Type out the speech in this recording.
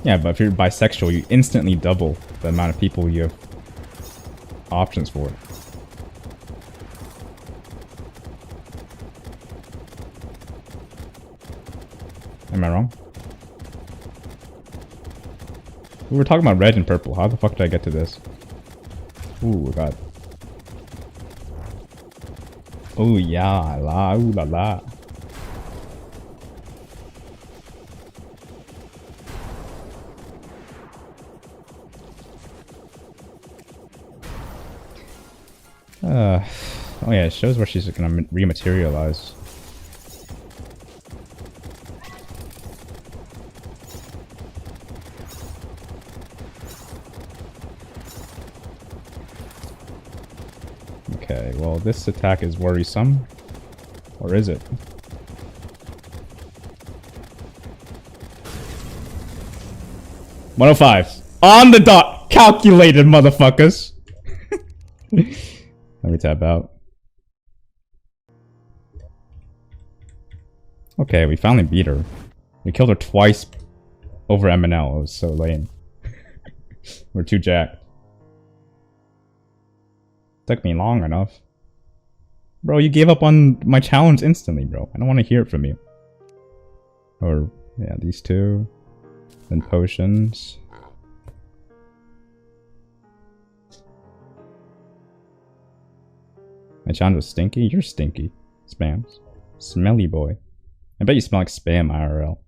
Yeah, but if you're bisexual, you instantly double the amount of people you have options for. Am I wrong? We were talking about red and purple. How the fuck did I get to this? Ooh, God. Ooh, yeah, la, ooh la la. Oh yeah, it shows where she's gonna rematerialize. Okay, well this attack is worrisome. Or is it? $105. On the dot! Calculated, motherfuckers! Let me tap out. Okay, we finally beat her. We killed her twice over MNL. It was so lame. We're too jacked. Took me long enough. Bro, you gave up on my challenge instantly, bro. I don't want to hear it from you. Or, yeah, these two. Then potions. My challenge was stinky? You're stinky. Spams. Smelly boy. I bet you smell like spam IRL.